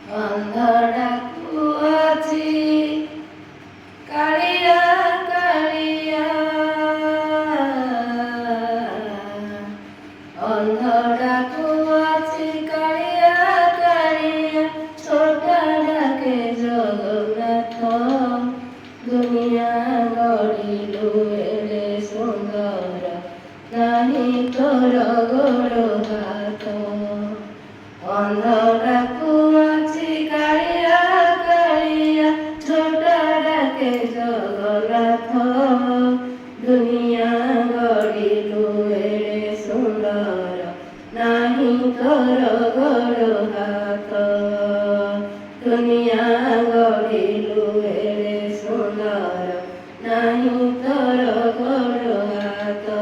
ଅନ୍ଧଟାକୁ ଅଛି କାଳିଆ କାଳିଆ, ଅନ୍ଧଟାକୁ ଅଛି କାଳିଆ କାଳିଆ, ଛୋଟା ଡାକେ ଜଗନ୍ନାଥ। ଦୁନିଆ ଗଢ଼ିଲୁ ଏଡ଼େ ସୁନ୍ଦର, ନାହିଁ ତୋର ଗୋଡ଼ ହାତ। ଅନ୍ଧଟାକୁ ଅଛି କାଳିଆ କାଳିଆ, ଛୋଟା ଡାକେ ଜଗନ୍ନାଥ। ଦୁନିଆ ଗଢ଼ିଲୁ ଏଡ଼େ ସୁନ୍ଦର, ନାହିଁ ତୋର ଗୋଡ଼ ହାତ। ଦୁନିଆ ଗଢ଼ିଲୁ ଏଡ଼େ ସୁନ୍ଦର, ନାହିଁ ତୋର ଗୋଡ଼ ହାତ।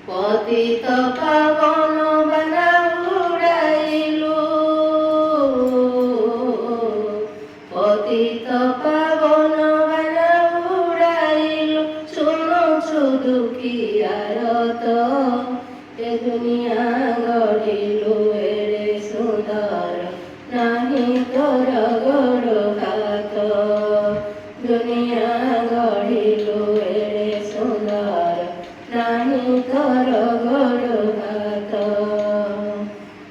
ପତିତ ପାବନ ବାନା ଉଡ଼ାଇଲୁ, ପତିତ ପାବନ ବାନା ଉଡ଼ାଇଲୁ, ଶୁଣୁଛୁ ଦୁଃଖୀଆରତ। ଏ ଦୁନିଆ ଗଢ଼ିଲୁ ଏଡ଼େ ସୁନ୍ଦର, ନାହିଁ ତୋର ଗୋଡ଼ ହାତ। ଦୁନିଆ ଗଢ଼ିଲୁ ଏଡ଼େ ସୁନ୍ଦର, ନାହିଁ ତୋର ଗୋଡ଼ ହାତ।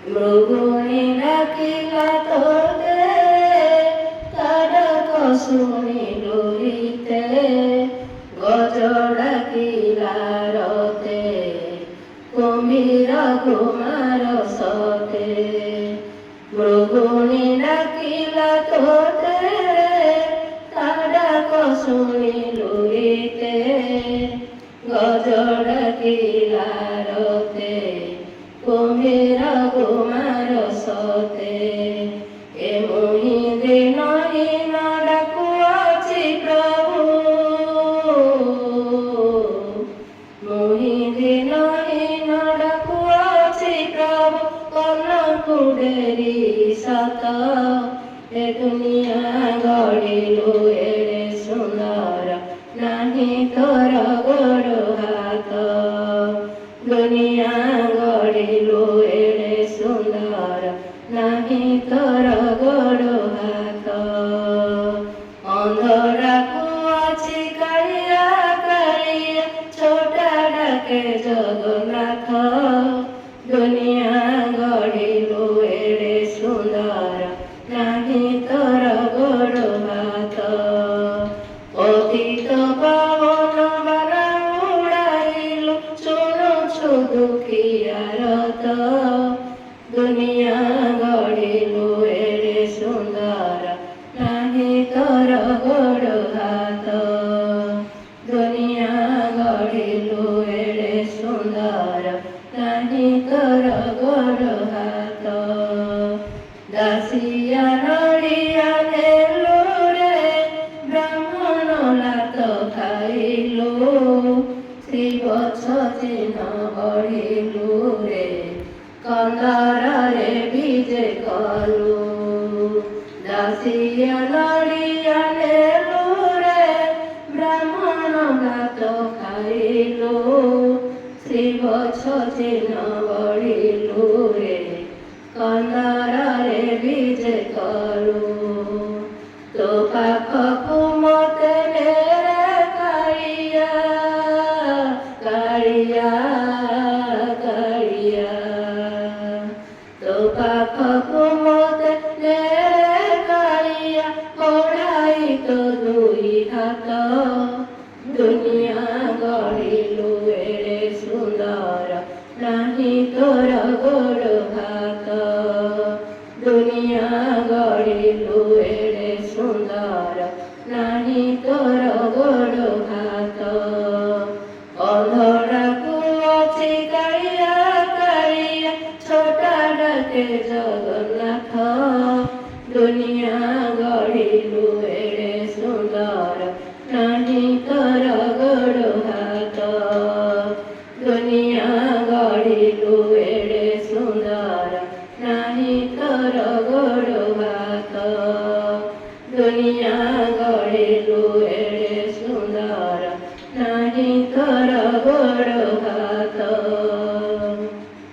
ମୃଗୁଣୀ ଡାକିଲା ତୋତେ, ତା ଡାକ ଶୁଣିଲୁ ରିତେ। ଗଜ ଡାକିଲା ରତେ, କୁମ୍ଭୀର କୁମାର ସତେ। ମୃଗୁଣୀ ଡାକିଲା ତୋତେ, ତା ଡାକ ଶୁଣିଲୁ ରିତେ। ଗଜ ଡାକିଲା ରତେ, କୁମ୍ଭୀର କୁମାର ସତେ। ଏ ମୁହିଁ ଦିନହୀନ ଡାକୁଅଛି ପ୍ରଭୁ, ମୁହିଁ ଦିନହୀନ ଡାକୁଅଛି ପ୍ରଭୁ, କନକୁ ଡେରି ସତ। ଏ ଦୁନିଆ ଗଢ଼ିଲୁ ଏଡ଼େ ସୁନ୍ଦର, ନାହିଁ ତୋର ଗୋଡ଼ ହାତ। ଦୁନିଆ ଗଢ଼ିଲୁ ଏଡ଼େ ସୁନ୍ଦର, ନାହିଁ ତୋର ଗୋଡ଼ ହାତ। ଅନ୍ଧଟାକୁ ଅଛି କାଳିଆ କାଳିଆ, ଛୋଟା ଡାକେ ଜଗନ୍ନାଥ। ଦୁନିଆ ଗଢ଼ିଲୁ ଏଡ଼େ ସୁନ୍ଦର, ନାହିଁ ତୋର ଗୋଡ଼ ହାତ। ପତିତ ପାବନ ବାନା ଉଡ଼ାଇଲୁ, ଶୁଣୁଛୁ ଦୁଃଖୀଆରତ। ଦୁନିଆ ଗଢ଼ିଲୁ ଏଡ଼େ ସୁନ୍ଦର, ନାହିଁ ତୋର ଗୋଡ଼ ହାତ। ଦୁନିଆ ଗଢ଼ିଲୁ ଏଡ଼େ ସୁନ୍ଦର, ନାହିଁ ତୋର ଗୋଡ଼ ହାତ। ଦାସିଆ ନଡ଼ିଆ ନେଲୁ ରେ, ବ୍ରାହ୍ମଣ ଲାତ ଖାଇଲୁ। ଶ୍ରୀ ଗଛ ଚିହ୍ନ ଗଢ଼ିଲୁ ରେ, କନ୍ଦରରେ ବିଜେ କଲୁ। ଦାସିଆ ନଡ଼ିଆ ନେଲୁ ରେ, ବ୍ରାହ୍ମଣ ଲାତ ଖାଇଲୁ। ଶ୍ରୀ ଗଛ ଚିହ୍ନ ଗଢ଼ିଲୁ ରେ, କନ୍ଦରରେ ବିଜେ କଲୁ। ତୋ ପାଖକୁ ମତେ ନେରେ କାଳିଆ କାଳିଆ କାଳିଆ, ତୋ ପାଖକୁ ମତେ ନେରେ କାଳିଆ, ବଢ଼ାଇ ତୋ ଦୁଇ ହାତ। ଦୁନିଆ ଗଢ଼ିଲୁ ଏଡ଼େ ସୁନ୍ଦର, ନାହିଁ ତୋର ଗୋଡ଼ ହାତ। ଦୁନିଆ ଗଢ଼ିଲୁ ଏଡ଼େ ସୁନ୍ଦର, ନାହିଁ ତୋର ଗୋଡ଼ ହାତ। ଅନ୍ଧଟାକୁ ଅଛି କାଳିଆ କାଳିଆ, ଛୋଟା ଡାକେ ଜଗନ୍ନାଥ। ଦୁନିଆ